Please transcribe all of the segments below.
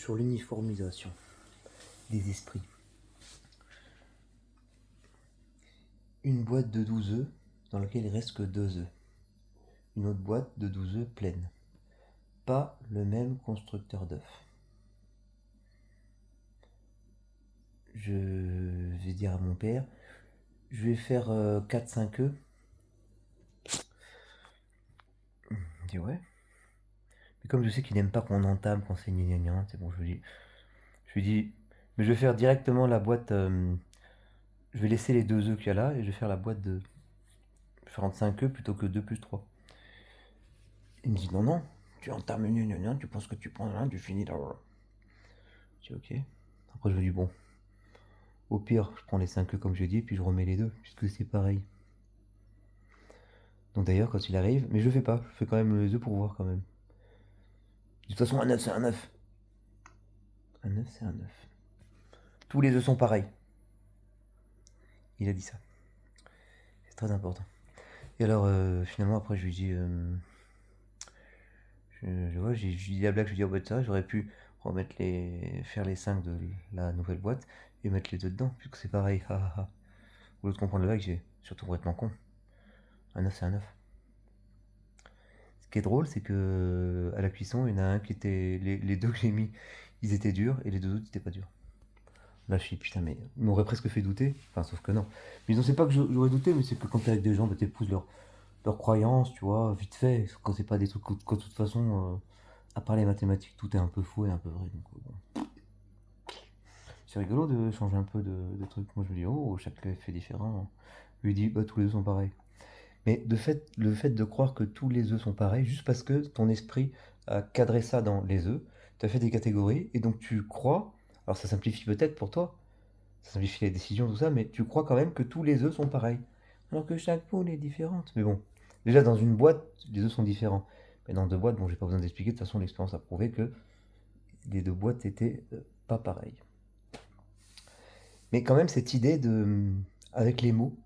sur l'uniformisation des esprits. Une boîte de 12 œufs dans laquelle il reste que 2 œufs. Une autre boîte de 12 œufs pleine. Pas le même constructeur d'œufs. Je vais dire à mon père, je vais faire 4-5 œufs. Il me dit ouais. Mais comme je sais qu'il n'aime pas qu'on entame, qu'on c'est gna, c'est bon, je lui dis, mais je vais faire directement la boîte, je vais laisser les 2 œufs qu'il y a là et je vais faire la boîte de 45 œufs plutôt que 2 plus 3. Il me dit non, non, tu entames, tu penses que tu prends l'un, tu finis là. Je dis ok. Après je lui dis bon, au pire, je prends les 5 œufs comme j'ai dit, puis je remets les 2, puisque c'est pareil. Donc d'ailleurs, quand il arrive, mais je le fais pas, je fais quand même les œufs pour voir quand même. De toute façon, un œuf, c'est un œuf. Un œuf, c'est un œuf. Tous les œufs sont pareils. Il a dit ça. C'est très important. Et alors, finalement, après, je lui dis, j'ai dit la blague, je lui dis, oh bah ça, j'aurais pu faire les 5 de la nouvelle boîte et mettre les 2 dedans, puisque c'est pareil. Au lieu de comprendre la blague, j'ai surtout complètement con. Un œuf, c'est un œuf. Ce qui est drôle, c'est que à la cuisson, il y en a un qui était. Les 2 que j'ai mis, ils étaient durs et les 2 autres, ils étaient pas durs. Là, je suis putain, mais ils m'auraient presque fait douter. Enfin, sauf que non. Mais ils ne sait pas que j'aurais douté, mais c'est que quand t'es avec des gens, bah, t'épouses leurs croyances, tu vois, vite fait. Quand c'est pas des trucs que de toute façon, à part les mathématiques, tout est un peu faux et un peu vrai. Donc, bon. C'est rigolo de changer un peu de trucs. Moi, je me dis, oh, chaque œuf est différent. Je lui dis, bah, tous les œufs sont pareils. Mais le fait de croire que tous les œufs sont pareils, juste parce que ton esprit a cadré ça dans les œufs, tu as fait des catégories, et donc tu crois, alors ça simplifie peut-être pour toi, ça simplifie les décisions, tout ça, mais tu crois quand même que tous les œufs sont pareils. Alors que chaque poule est différente. Mais bon, déjà dans une boîte, les œufs sont différents. Mais dans 2 boîtes, bon, j'ai pas besoin d'expliquer, de toute façon l'expérience a prouvé que les 2 boîtes étaient pas pareilles. Mais quand même cette idée avec les mots,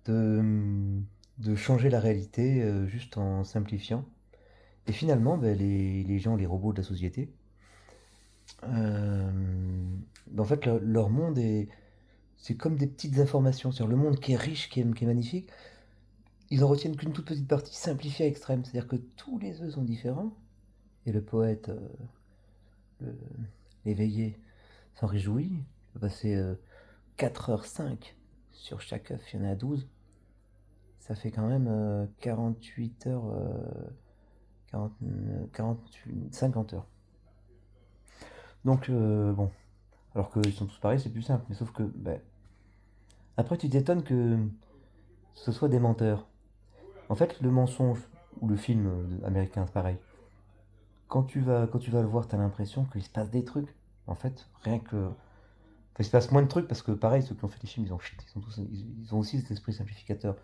de, de changer la réalité juste en simplifiant. Et finalement, ben, les gens, les robots de la société, en fait, leur monde c'est comme des petites informations. C'est-à-dire le monde qui est riche, qui est magnifique, ils en retiennent qu'une toute petite partie, simplifiée à l'extrême. C'est-à-dire que tous les œufs sont différents. Et le poète, le- l'éveillé, s'en réjouit. Il peut passer 4h05 sur chaque œuf, il y en a 12. Ça fait quand même 48 heures, 40, 50 heures. Donc, bon. Alors qu'ils sont tous pareils, c'est plus simple. Mais sauf que, ben, après, tu t'étonnes que ce soit des menteurs. En fait, le mensonge, ou le film américain, c'est pareil. Quand tu vas le voir, t'as l'impression qu'il se passe des trucs. En fait, rien que. Enfin, il se passe moins de trucs parce que, pareil, ceux qui ont fait les films, ils ont aussi cet esprit simplificateur.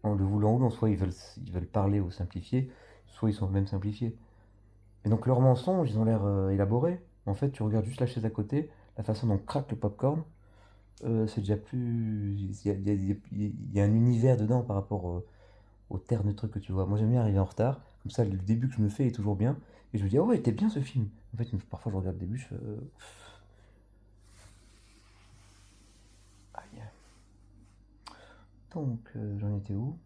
En le voulant ou non, soit ils veulent parler ou simplifier, soit ils sont même simplifiés. Et donc, leurs mensonges, ils ont l'air élaborés. En fait, tu regardes juste la chaise à côté, la façon dont craque le popcorn, c'est déjà plus. Il y a un univers dedans par rapport au terne de trucs que tu vois. Moi j'aime bien arriver en retard, comme ça le début que je me fais est toujours bien. Et je me dis, ah ouais, était bien ce film. En fait, parfois je regarde le début, je fais. Aïe. Donc, j'en étais où?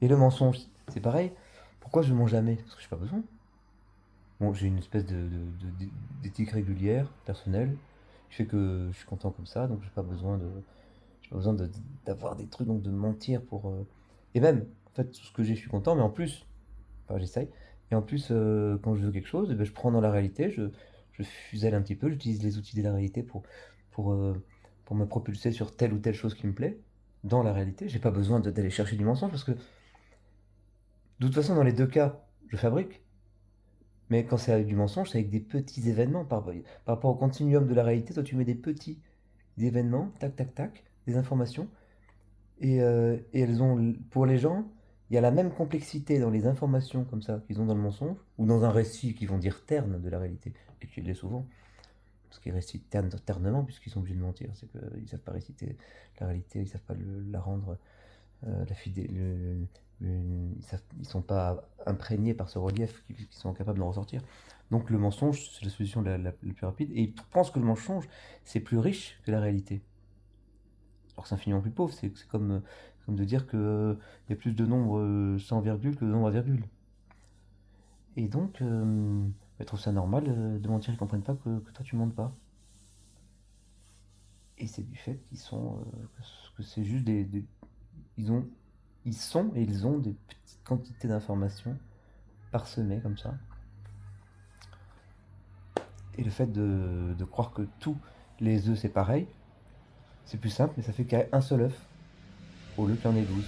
Et le mensonge, c'est pareil. Pourquoi je mens jamais? Parce que j'ai pas besoin. Bon, j'ai une espèce d'éthique régulière, personnelle, qui fait que je suis content comme ça, donc j'ai pas besoin d'avoir des trucs, donc de mentir pour. Et même, en fait, tout ce que j'ai, je suis content, mais en plus, enfin, j'essaye. Et en plus, quand je veux quelque chose, eh ben, je prends dans la réalité, je fuselle un petit peu, j'utilise les outils de la réalité pour, euh, pour me propulser sur telle ou telle chose qui me plaît. Dans la réalité, j'ai pas besoin d'aller chercher du mensonge parce que de toute façon, dans les 2 cas, je fabrique. Mais quand c'est avec du mensonge, c'est avec des petits événements. Par rapport au continuum de la réalité, toi, tu mets des petits événements, tac, tac, tac, des informations. Et elles ont, pour les gens, il y a la même complexité dans les informations comme ça qu'ils ont dans le mensonge, ou dans un récit qu'ils vont dire terne de la réalité, et qui l'est souvent, parce qu'ils récitent ternement, puisqu'ils sont obligés de mentir, c'est qu'ils ne savent pas réciter la réalité, ils ne savent pas la rendre, Ils sont pas imprégnés par ce relief qu'ils sont capables d'en ressortir. Donc le mensonge, c'est la solution la plus rapide. Et ils pensent que le mensonge, c'est plus riche que la réalité. Alors que c'est infiniment plus pauvre. C'est comme de dire qu'il y a plus de nombres sans virgule que de nombres à virgule. Et donc, ils trouvent ça normal de mentir, ils comprennent pas que toi tu mentes pas. Et c'est du fait qu'ils sont, que c'est juste ils ont, ils sont et ils ont des petites quantités d'informations parsemées comme ça. Et le fait de croire que tous les œufs c'est pareil, c'est plus simple, mais ça fait qu'il y a un seul œuf au lieu qu'il y en ait 12.